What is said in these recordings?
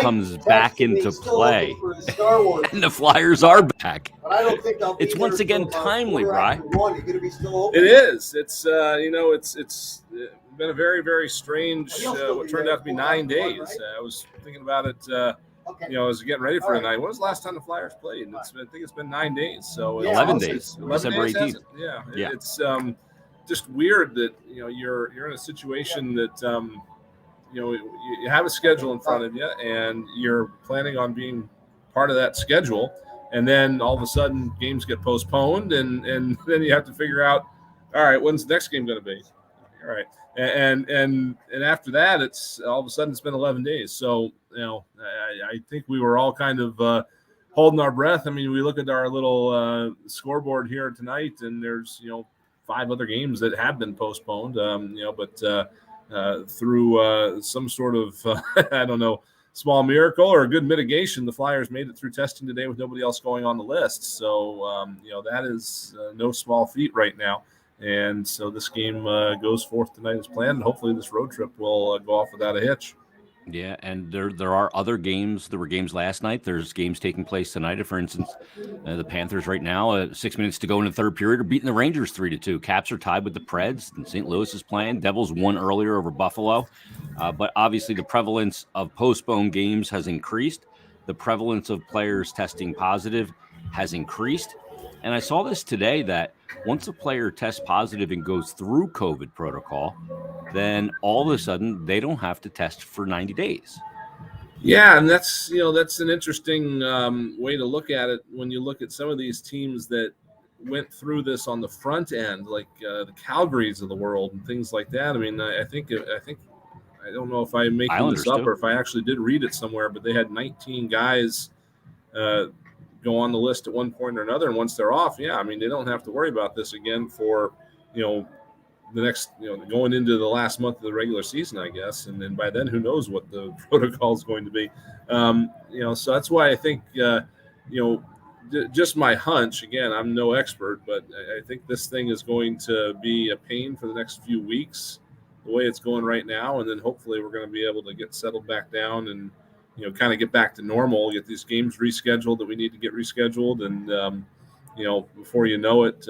comes back into play, and the Flyers are back. It's once again timely, Bri. It is. It's it's been a very, very strange. What turned out to be 9 days. I was thinking about it. I was getting ready for tonight. When was the last time the Flyers played? I think it's been 9 days. So 11 days. 11 December days, 18th. Yeah. It's just weird that you're in a situation that you have a schedule in front of you, and you're planning on being part of that schedule, and then all of a sudden games get postponed, and then you have to figure out, all right, when's the next game going to be? All right, and after that, it's all of a sudden it's been 11 days. So I think we were all kind of holding our breath. I mean, we look at our little scoreboard here tonight, and there's 5 other games that have been postponed. But through some sort of I don't know, small miracle or a good mitigation, the Flyers made it through testing today with nobody else going on the list. So that is no small feat right now. And so this game goes forth tonight as planned. And hopefully this road trip will go off without a hitch. Yeah, and there are other games. There were games last night. There's games taking place tonight. For instance, the Panthers right now, 6 minutes to go in the third period, are beating the Rangers 3-2. Caps are tied with the Preds, and St. Louis is playing. Devils won earlier over Buffalo. But obviously the prevalence of postponed games has increased. The prevalence of players testing positive has increased. And I saw this today that once a player tests positive and goes through COVID protocol, then all of a sudden they don't have to test for 90 days. Yeah, and that's an interesting way to look at it when you look at some of these teams that went through this on the front end, like the Calgarys of the world and things like that. I mean, I think I don't know if I'm making this up or if I actually did read it somewhere, but they had 19 guys go on the list at one point or another, and once they're off, I mean, they don't have to worry about this again for the next going into the last month of the regular season, I guess, and then by then who knows what the protocol is going to be. So that's why I think just my hunch, again, I'm no expert, but I think this thing is going to be a pain for the next few weeks the way it's going right now, and then hopefully we're going to be able to get settled back down and kind of get back to normal, get these games rescheduled that we need to get rescheduled. And, before you know it,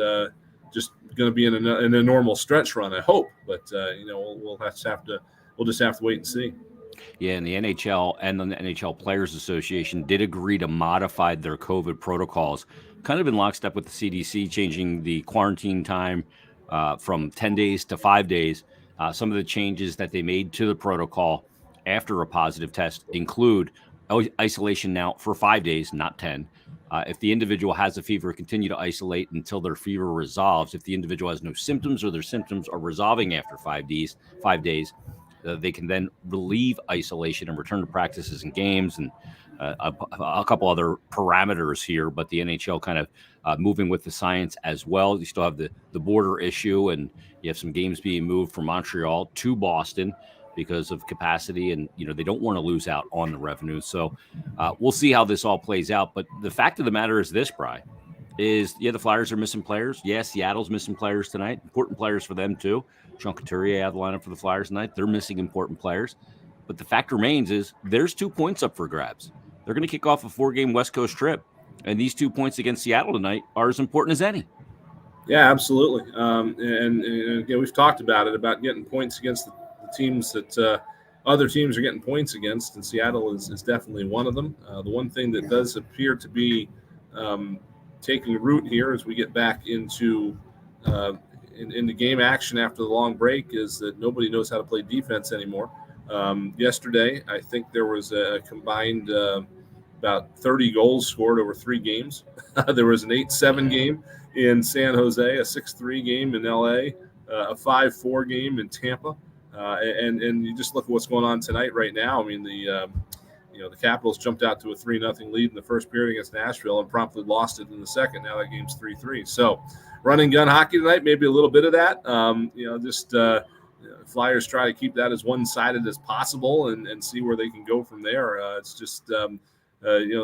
just going to be in a normal stretch run, I hope. But, we'll just have to wait and see. Yeah, and the NHL and the NHL Players Association did agree to modify their COVID protocols, kind of in lockstep with the CDC, changing the quarantine time from 10 days to 5 days. Some of the changes that they made to the protocol after a positive test include isolation now for 5 days, not 10. If the individual has a fever, continue to isolate until their fever resolves. If the individual has no symptoms or their symptoms are resolving after 5 days, they can then relieve isolation and return to practices and games, and a couple other parameters here. But the NHL kind of moving with the science as well. You still have the border issue, and you have some games being moved from Montreal to Boston because of capacity, and they don't want to lose out on the revenue. So we'll see how this all plays out. But the fact of the matter is this, Bri, the Flyers are missing players. Yeah, Seattle's missing players tonight. Important players for them too. Sean Couturier out of the lineup for the Flyers tonight. They're missing important players. But the fact remains is there's 2 points up for grabs. They're going to kick off a 4-game West Coast trip, and these 2 points against Seattle tonight are as important as any. Yeah, absolutely. And again, we've talked about it, about getting points against the teams that other teams are getting points against, and Seattle is definitely one of them. The one thing that does appear to be taking root here as we get back into the game action after the long break is that nobody knows how to play defense anymore. Yesterday, I think there was a combined about 30 goals scored over 3 games. There was an 8-7 game in San Jose, a 6-3 game in LA, a 5-4 game in Tampa. And you just look at what's going on tonight right now. I mean, the Capitals jumped out to a 3-0 lead in the first period against Nashville and promptly lost it in the second. Now that game's 3-3. So run and gun hockey tonight, maybe a little bit of that. Flyers try to keep that as one-sided as possible and see where they can go from there. It's just,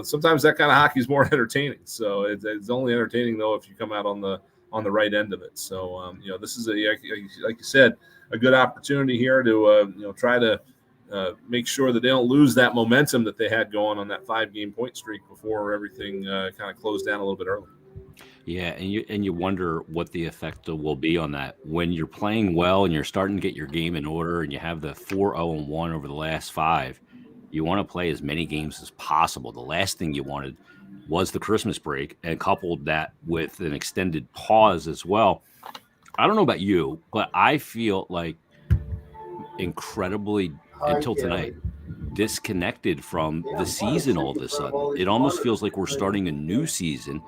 sometimes that kind of hockey is more entertaining. So it's only entertaining, though, if you come out on the right end of it. So, this is, like you said, a good opportunity here to try to make sure that they don't lose that momentum that they had going on that 5-game point streak before everything kind of closed down a little bit early. Yeah, and you wonder what the effect will be on that when you're playing well and you're starting to get your game in order and you have the 4-0-1 over the last 5. You want to play as many games as possible. The last thing you wanted was the Christmas break, and coupled that with an extended pause as well. I don't know about you, but I feel like incredibly until tonight disconnected from the season all of a sudden. It almost feels like we're starting a new season.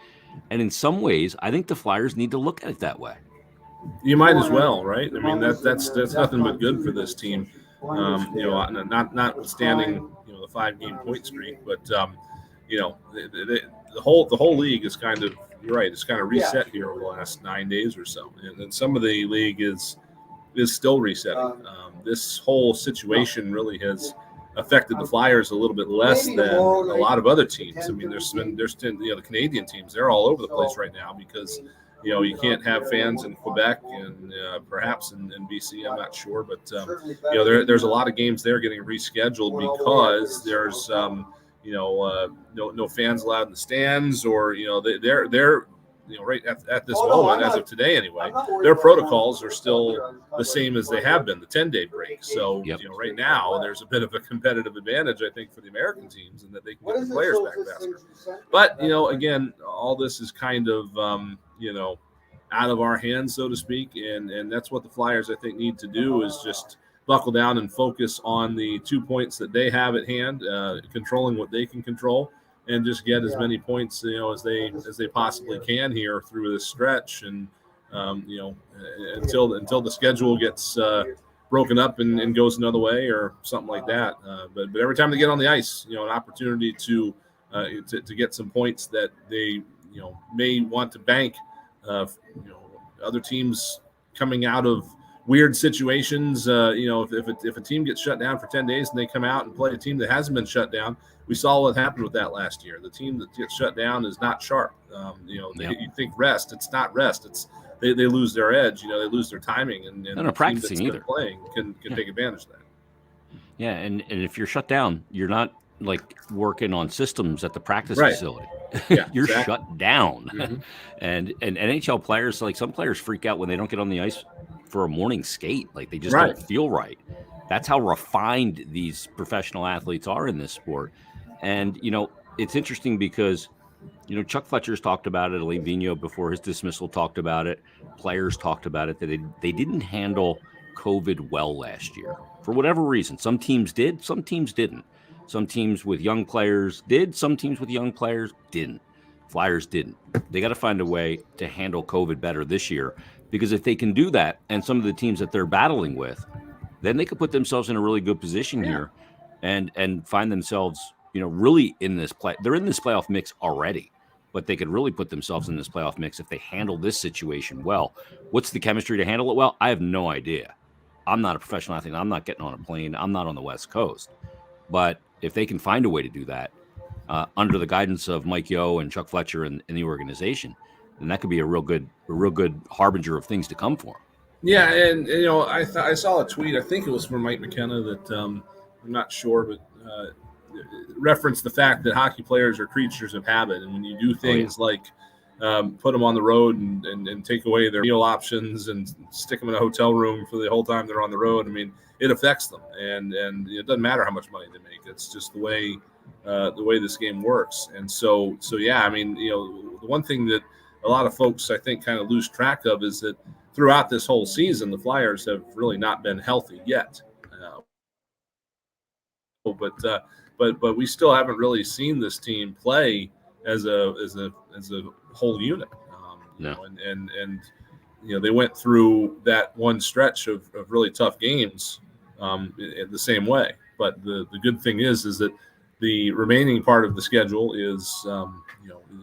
And in some ways, I think the Flyers need to look at it that way. You might as well, right? I mean, that's nothing but good for this team. Notwithstanding the 5-game point streak, but the whole league is kind of, you're right, it's kind of reset here over the last 9 days or so, and some of the league is still resetting. This whole situation really has affected the Flyers a little bit less than a lot of other teams. I mean, there's the Canadian teams, they're all over the place right now because you can't have fans in Quebec and perhaps in BC. I'm not sure, but there's a lot of games there getting rescheduled because there's no fans allowed in the stands, or they're right at this moment, as of today anyway, their protocols are still the same as they have been, the 10-day break. So, right now there's a bit of a competitive advantage, I think, for the American teams, and that they can get the players back faster. But, again, all this is kind of, out of our hands, so to speak. And that's what the Flyers, I think, need to do, is just buckle down and focus on the 2 points that they have at hand, controlling what they can control, and just get as many points, as they possibly can here through this stretch, and until the schedule gets broken up and goes another way or something like that. But every time they get on the ice, an opportunity to get some points that they may want to bank. Other teams coming out of weird situations. If a team gets shut down for 10 days and they come out and play a team that hasn't been shut down, we saw what happened with that last year. The team that gets shut down is not sharp. You think rest. It's not rest. It's they lose their edge. They lose their timing, and they're not practicing either. Playing can take advantage of that. Yeah, and if you're shut down, you're not like working on systems at the practice facility. Yeah, you're exactly. shut down. Mm-hmm. And NHL players, like some players freak out when they don't get on the ice for a morning skate. Like they just don't feel right. That's how refined these professional athletes are in this sport. And, it's interesting because, Chuck Fletcher's talked about it. Alain Vigneault, before his dismissal, talked about it. Players talked about it, that they didn't handle COVID well last year for whatever reason. Some teams did, some teams didn't. Some teams with young players did, some teams with young players didn't. Flyers didn't. They got to find a way to handle COVID better this year, because if they can do that, and some of the teams that they're battling with, then they could put themselves in a really good position here and find themselves, really in this play. They're in this playoff mix already, but they could really put themselves in this playoff mix if they handle this situation well. What's the chemistry to handle it well? I have no idea. I'm not a professional athlete. I'm not getting on a plane. I'm not on the West Coast. But if they can find a way to do that under the guidance of Mike Yeo and Chuck Fletcher and the organization, then that could be a real good harbinger of things to come for them. Yeah, and I saw a tweet. I think it was from Mike McKenna that I'm not sure, but referenced the fact that hockey players are creatures of habit, and when you do things like put them on the road and take away their meal options and stick them in a hotel room for the whole time they're on the road, I mean, it affects them, and it doesn't matter how much money they make. It's just the way this game works. And so yeah, I mean, the one thing that a lot of folks, I think, kind of lose track of is that throughout this whole season, the Flyers have really not been healthy yet. But we still haven't really seen this team play as a whole unit. And they went through that one stretch of really tough games in the same way. But the good thing is that the remaining part of the schedule is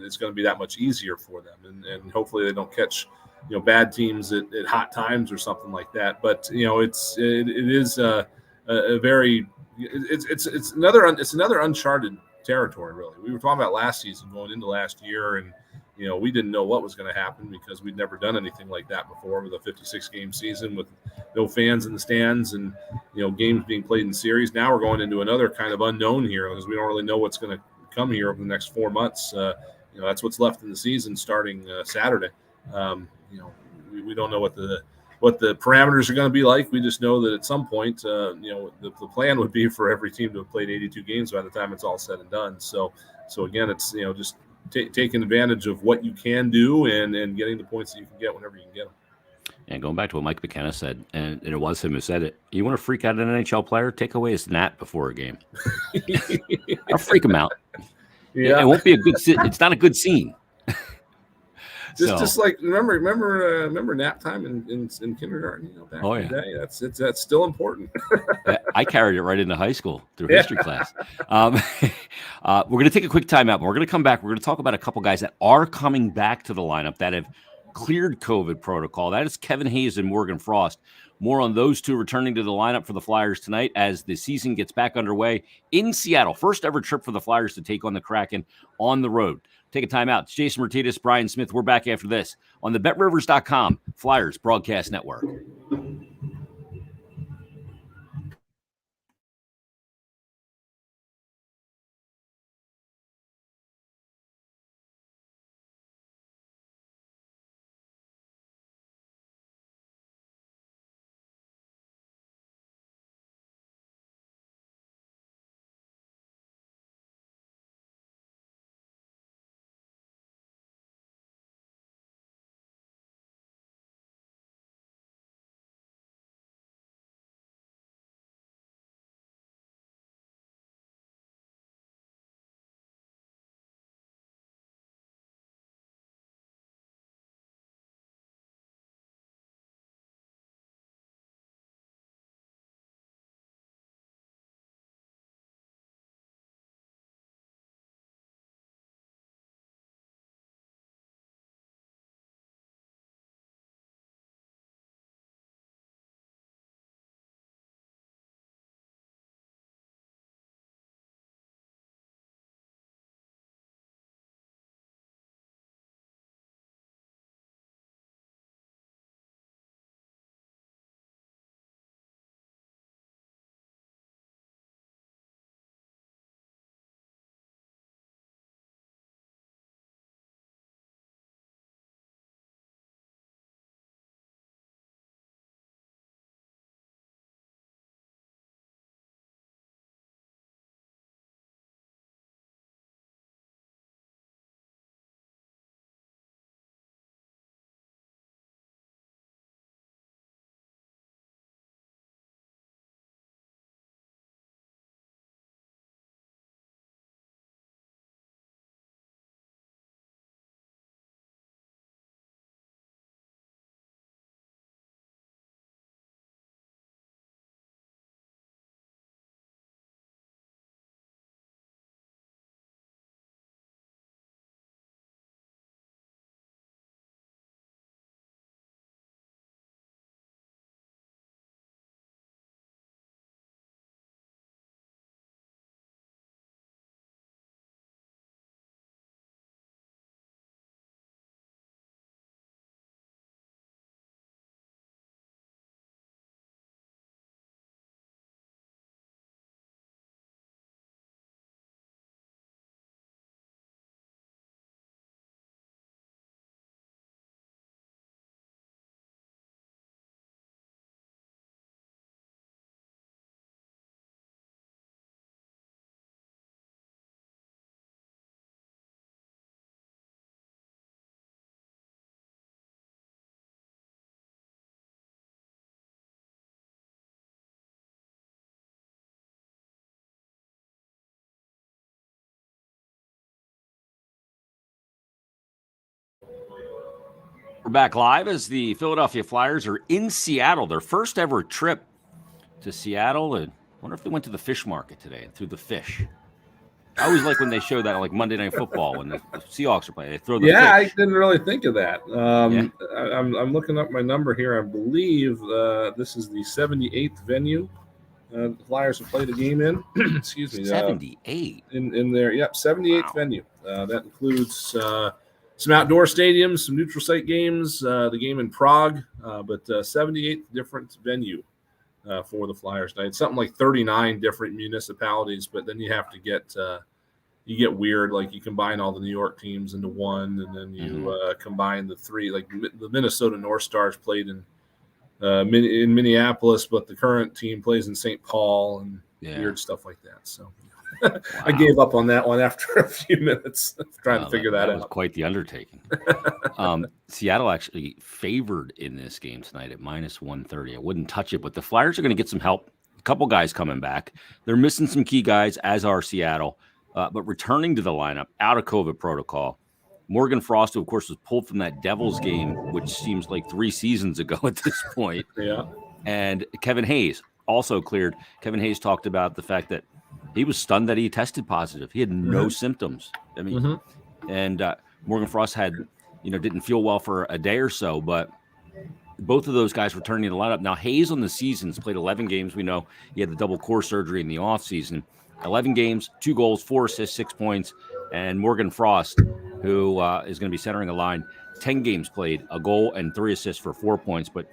it's going to be that much easier for them, and hopefully they don't catch bad teams at hot times or something like that. But it is a very it's another uncharted territory, really. We were talking about last season going into last year, and we didn't know what was going to happen because we'd never done anything like that before with a 56-game season with no fans in the stands and, games being played in series. Now we're going into another kind of unknown here because we don't really know what's going to come here over the next 4 months. That's what's left in the season starting Saturday. We don't know what the parameters are going to be like. We just know that at some point, the plan would be for every team to have played 82 games by the time it's all said and done. So again, it's, just taking advantage of what you can do and getting the points that you can get whenever you can get them. And going back to what Mike McKenna said, and it was him who said it, you want to freak out an NHL player, take away his nap before a game. I'll freak him out. Yeah. It won't be a good it's not a good scene. Just like remember nap time in kindergarten, back in the day. That's still important. I carried it right into high school through history class. We're going to take a quick timeout, but we're going to come back. We're going to talk about a couple guys that are coming back to the lineup that have cleared COVID protocol. That is Kevin Hayes and Morgan Frost. More on those two returning to the lineup for the Flyers tonight as the season gets back underway in Seattle. First ever trip for the Flyers to take on the Kraken on the road. Take a timeout. It's Jason Martinez, Brian Smith. We're back after this on the BetRivers.com Flyers Broadcast Network. We're back live as the Philadelphia Flyers are in Seattle, their first ever trip to Seattle. And I wonder if they went to the fish market today and threw the fish. I always like when they show that, like Monday Night Football, when the Seahawks are playing, they throw the fish. I didn't really think of that. I'm looking up my number here. I believe this is the 78th venue the Flyers have played a game in. Excuse me. 78 in their 78th venue. That includes some outdoor stadiums, some neutral site games, the game in Prague, but 78 different venue for the Flyers tonight. Something like 39 different municipalities, but then you have to get you get weird, like you combine all the New York teams into one, and then you combine the three. Like the Minnesota North Stars played in Minneapolis, but the current team plays in St. Paul, and weird stuff like that. So I gave up on that one after a few minutes trying to figure that out. Was quite the undertaking. Seattle actually favored in this game tonight at -130. I wouldn't touch it, but the Flyers are going to get some help. A couple guys coming back. They're missing some key guys, as are Seattle. But returning to the lineup out of COVID protocol, Morgan Frost, who of course was pulled from that Devils game, which seems like 3 seasons ago at this point. And Kevin Hayes also cleared. Kevin Hayes talked about the fact that he was stunned that he tested positive. He had no symptoms. I mean, and Morgan Frost had, didn't feel well for a day or so, but both of those guys returning to the lineup. Now, Hayes on the season's played 11 games. We know he had the double core surgery in the offseason. 11 games, 2 goals, 4 assists, 6 points. And Morgan Frost, who is going to be centering a line, 10 games played, a goal and 3 assists for 4 points. But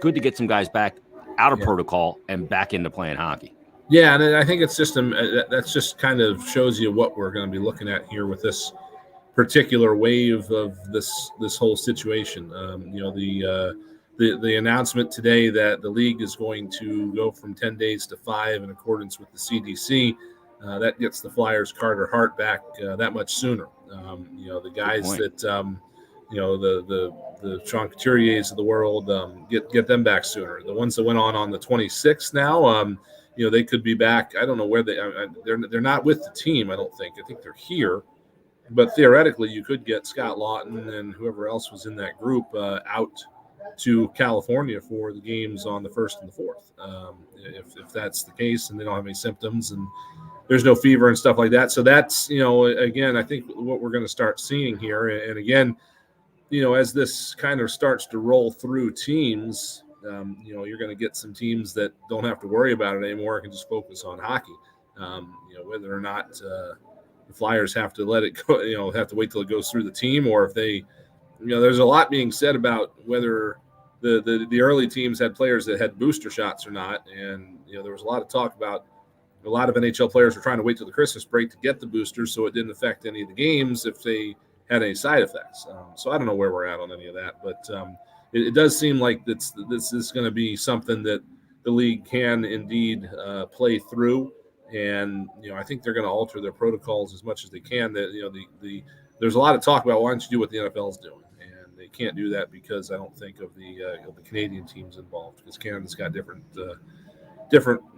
good to get some guys back out of protocol and back into playing hockey. Yeah, and I think it's just that's just kind of shows you what we're going to be looking at here with this particular wave of this whole situation. The announcement today that the league is going to go from 10 days to 5 in accordance with the CDC. That gets the Flyers' Carter Hart back that much sooner. The guys that, the Sean Couturiers of the world, get them back sooner. The ones that went on the 26th now, they could be back. I don't know where they're not with the team. I don't think. I think they're here, but theoretically, you could get Scott Lawton and whoever else was in that group out to California for the games on the 1st and the 4th. If that's the case, and they don't have any symptoms and there's no fever and stuff like that. So that's, again, I think what we're going to start seeing here. And again, as this kind of starts to roll through teams, you're going to get some teams that don't have to worry about it anymore, can just focus on hockey. Whether or not the Flyers have to let it go, have to wait till it goes through the team, or if they, there's a lot being said about whether the early teams had players that had booster shots or not. And, there was a lot of talk about a lot of NHL players were trying to wait till the Christmas break to get the boosters so it didn't affect any of the games if they had any side effects. So I don't know where we're at on any of that, but it does seem like this is going to be something that the league can indeed play through. And, I think they're going to alter their protocols as much as they can. That, there's a lot of talk about why don't you do what the NFL is doing? And they can't do that because I don't think of the Canadian teams involved, because Canada's got different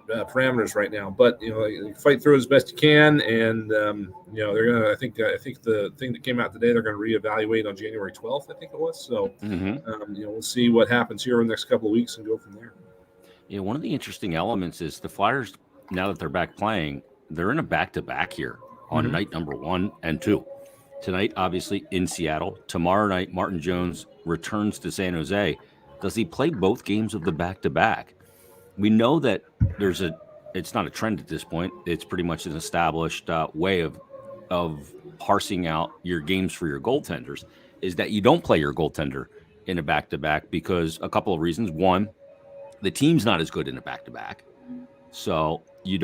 parameters right now, but you fight through it as best you can, and they're gonna. I think the thing that came out today, they're going to reevaluate on January 12th. I think it was. So we'll see what happens here in the next couple of weeks and go from there. One of the interesting elements is the Flyers, now that they're back playing, they're in a back-to-back here on night number 1 and 2. Tonight, obviously in Seattle. Tomorrow night, Martin Jones returns to San Jose. Does he play both games of the back-to-back? We know that it's not a trend at this point. It's pretty much an established way of parsing out your games for your goaltenders, is that you don't play your goaltender in a back-to-back because a couple of reasons. One, the team's not as good in a back-to-back. So you'd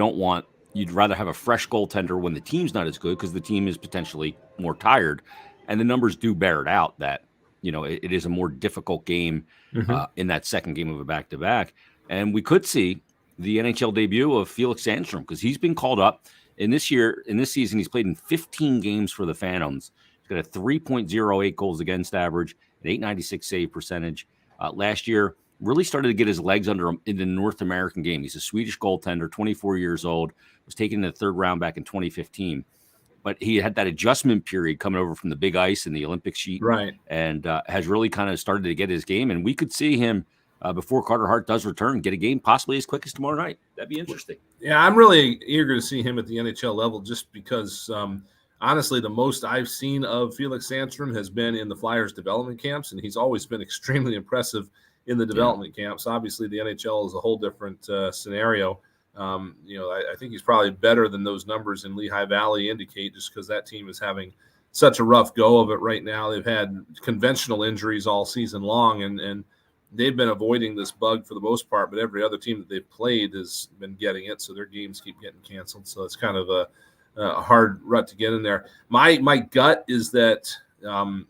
rather have a fresh goaltender when the team's not as good because the team is potentially more tired. And the numbers do bear it out that, it is a more difficult game in that second game of a back-to-back. And we could see the NHL debut of Felix Sandstrom, because he's been called up in this season. He's played in 15 games for the Phantoms. He's got a 3.08 goals against average, an 896 save percentage. Last year, really started to get his legs under him in the North American game. He's a Swedish goaltender, 24 years old, was taken in the 3rd round back in 2015. But he had that adjustment period coming over from the big ice and the Olympic sheet. Right. And has really kind of started to get his game. And we could see him before Carter Hart does return, get a game possibly as quick as tomorrow night. That'd be interesting. Yeah, I'm really eager to see him at the NHL level, just because, honestly, the most I've seen of Felix Sandstrom has been in the Flyers development camps, and he's always been extremely impressive in the development camps. Obviously, the NHL is a whole different scenario. I think he's probably better than those numbers in Lehigh Valley indicate, just because that team is having such a rough go of it right now. They've had conventional injuries all season long, and they've been avoiding this bug for the most part, but every other team that they've played has been getting it, so their games keep getting canceled. So it's kind of a hard rut to get in there. My gut is that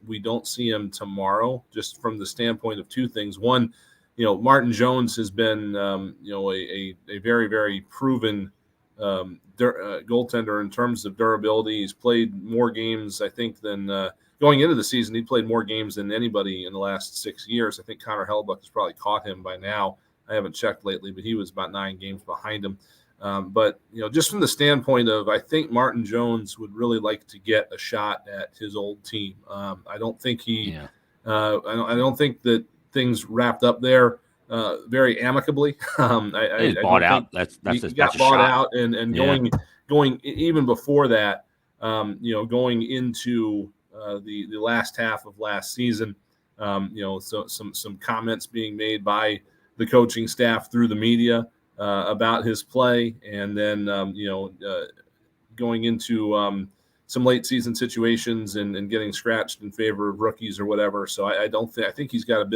we don't see him tomorrow, just from the standpoint of two things. One, Martin Jones has been a very, very proven goaltender in terms of durability. He's played more games, I think, than going into the season. He played more games than anybody in the last 6 years. I think Connor Hellebuyck has probably caught him by now. I haven't checked lately, but he was about 9 games behind him. But just from the standpoint of, I think Martin Jones would really like to get a shot at his old team. I don't think I don't think that things wrapped up there very amicably. He's bought out. That's he got bought out, and going even before that, going into the last half of last season, so some comments being made by the coaching staff through the media about his play, and then going into some late season situations and getting scratched in favor of rookies or whatever. So I think he's got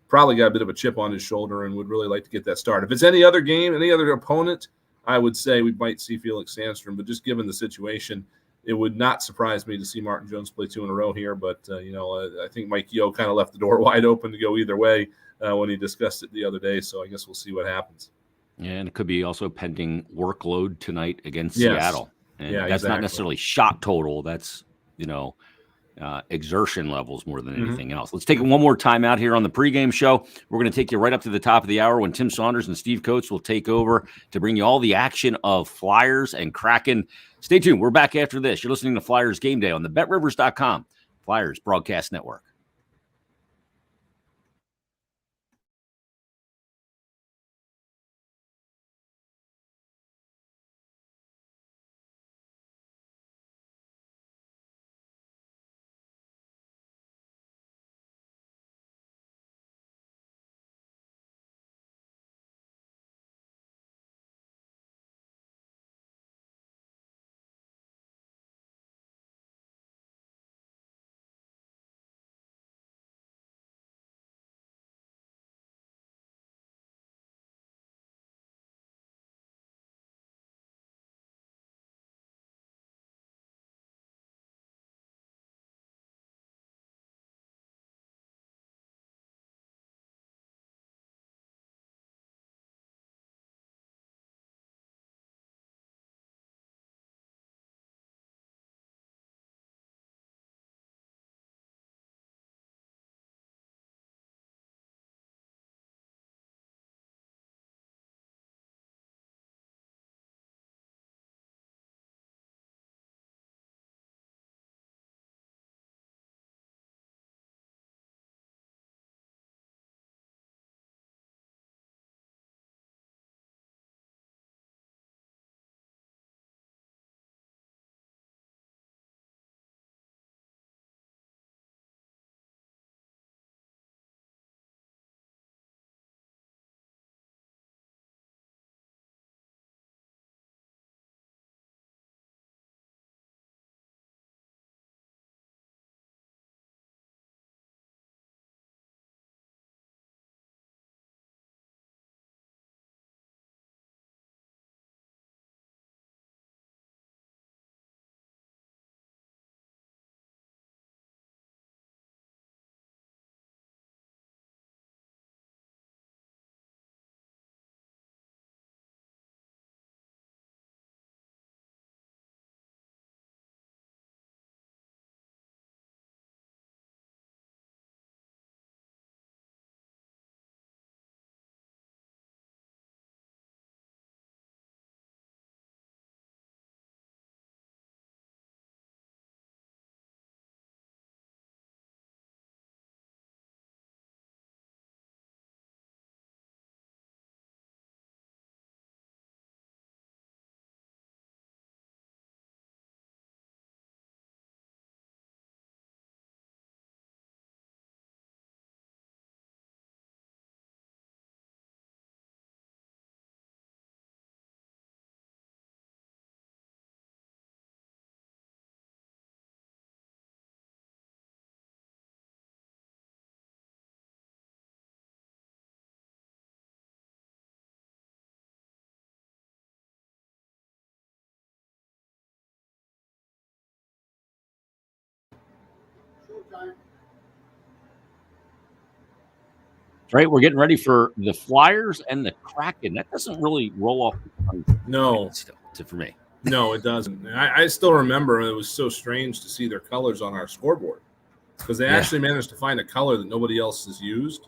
probably got a bit of a chip on his shoulder and would really like to get that start. If it's any other game, any other opponent, I would say we might see Felix Sandstrom, but just given the situation, it would not surprise me to see Martin Jones play 2 in a row here. But I think Mike Yeo kind of left the door wide open to go either way when he discussed it the other day. So I guess we'll see what happens. Yeah, and it could be also pending workload tonight against Seattle. And that's exactly. not necessarily shot total. That's, exertion levels more than anything else. Let's take one more time out here on the pregame show. We're going to take you right up to the top of the hour when Tim Saunders and Steve Coates will take over to bring you all the action of Flyers and Kraken. Stay tuned. We're back after this. You're listening to Flyers Game Day on the BetRivers.com Flyers Broadcast Network. Right, we're getting ready for the Flyers and the Kraken. That doesn't really roll off the tongue No, still for me. no, it doesn't. I still remember it was so strange to see their colors on our scoreboard because they actually managed to find a color that nobody else has used.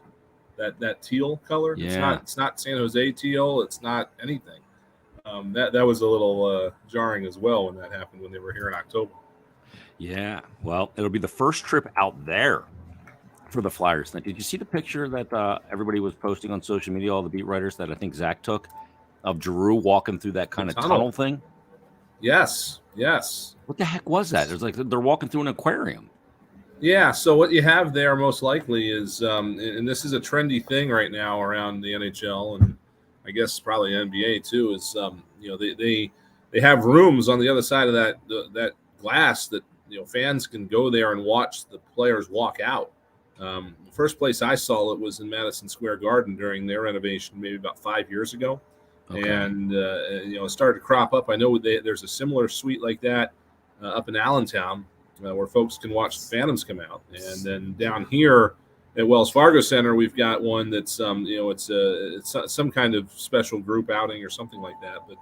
That teal color. Yeah. It's not San Jose teal. It's not anything. That was a little jarring as well when that happened when they were here in October. Yeah, well, it'll be the first trip out there for the Flyers. Did you see the picture that everybody was posting on social media, all the beat writers that I think Zach took, of Giroux walking through that kind of tunnel thing? Yes. What the heck was that? It was like they're walking through an aquarium. Yeah, so what you have there most likely is, and this is a trendy thing right now around the NHL and I guess probably NBA too, is they have rooms on the other side of that glass that fans can go there and watch the players walk out. The first place I saw it was in Madison Square Garden during their renovation, maybe about 5 years ago. Okay. And it started to crop up. I know there's a similar suite like that up in Allentown where folks can watch the Phantoms come out. And then down here at Wells Fargo Center, we've got one that's it's some kind of special group outing or something like that. But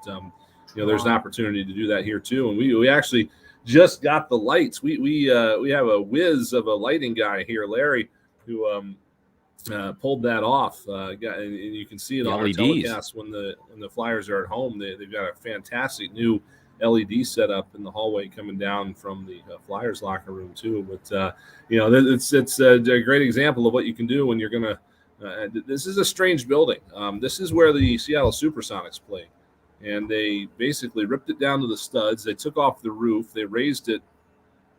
there's an opportunity to do that here too. And we actually just got the lights. We have a whiz of a lighting guy here, Larry, who pulled that off. And you can see it on our telecast when the Flyers are at home. They've got a fantastic new LED setup in the hallway coming down from the Flyers locker room too. But it's a great example of what you can do when you're gonna. This is a strange building. This is where the Seattle Supersonics play. And they basically ripped it down to the studs. They took off the roof. They raised it,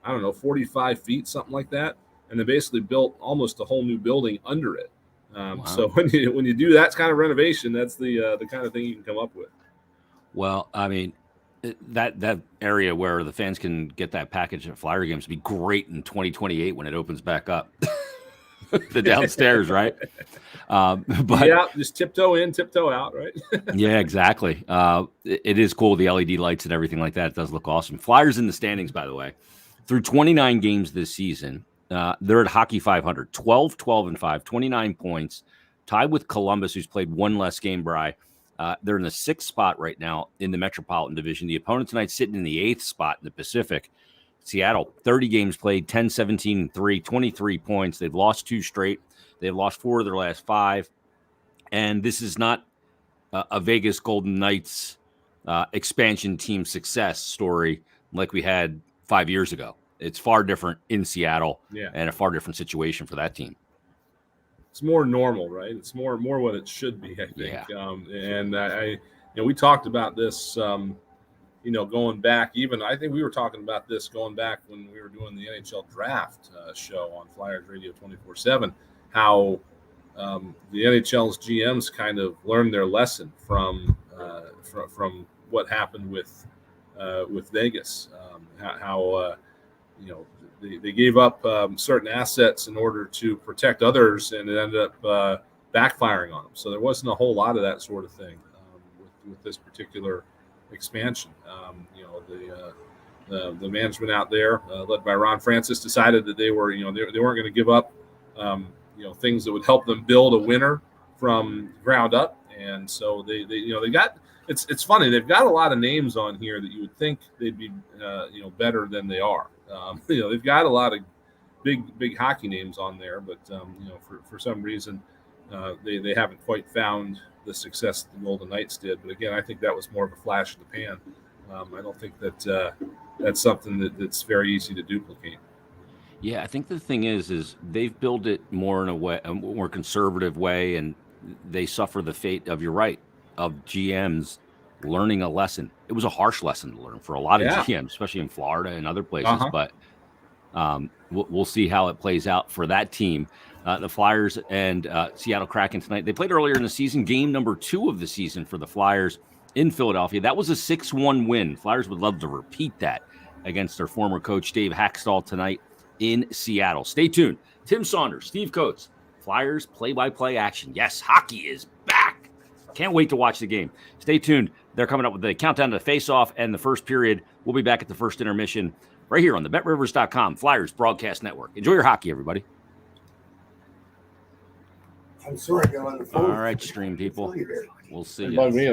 45 feet, something like that. And they basically built almost a whole new building under it. Wow. So when you do that kind of renovation, that's the kind of thing you can come up with. Well, I mean, that area where the fans can get that package at Flyer games would be great in 2028 when it opens back up. The downstairs, right? But yeah, just tiptoe in, tiptoe out, right? Yeah, exactly. It is cool, the LED lights and everything like that. It does look awesome. Flyers in the standings, by the way, through 29 games this season. They're at Hockey 500, 12-12-5, 29 points, tied with Columbus, who's played one less game, Bri. They're in the 6th spot right now in the Metropolitan Division. The opponent tonight sitting in the 8th spot in the Pacific. Seattle, 30 games played, 10-17-3, 23 points. They've lost 2 straight. They've lost 4 of their last 5. And this is not a Vegas Golden Knights expansion team success story like we had 5 years ago. It's far different in Seattle and a far different situation for that team. It's more normal, right? It's more what it should be, I think. Yeah. We talked about this, going back. Even I think we were talking about this going back when we were doing the NHL draft show on Flyers Radio 24/7. How the NHL's GMs kind of learned their lesson from what happened with Vegas. They gave up certain assets in order to protect others, and it ended up backfiring on them. So there wasn't a whole lot of that sort of thing with this particular expansion. The management out there, led by Ron Francis, decided that they were, they weren't going to give up, things that would help them build a winner from ground up. And so they got. It's funny. They've got a lot of names on here that you would think they'd be, better than they are. They've got a lot of big hockey names on there, but for some reason they haven't quite found the success that the Golden Knights did. But again, I think that was more of a flash in the pan. I don't think that that's something that's very easy to duplicate. Yeah, I think the thing is they've built it more in a more conservative way, and they suffer the fate of, you're right, of GMs learning a lesson. It was a harsh lesson to learn for a lot of GMs, especially in Florida and other places. But we'll see how it plays out for that team. The Flyers and Seattle Kraken tonight. They played earlier in the season, game number 2 of the season for the Flyers in Philadelphia. That was a 6-1 win. Flyers would love to repeat that against their former coach, Dave Haxtell, tonight in Seattle. Stay tuned. Tim Saunders, Steve Coates, Flyers play-by-play action. Yes, hockey is back. Can't wait to watch the game. Stay tuned. They're coming up with the countdown to the face-off and the first period. We'll be back at the first intermission right here on the BetRivers.com Flyers Broadcast Network. Enjoy your hockey, everybody. I'm sorry, I got on the phone. All right, stream people. We'll see you. Bug me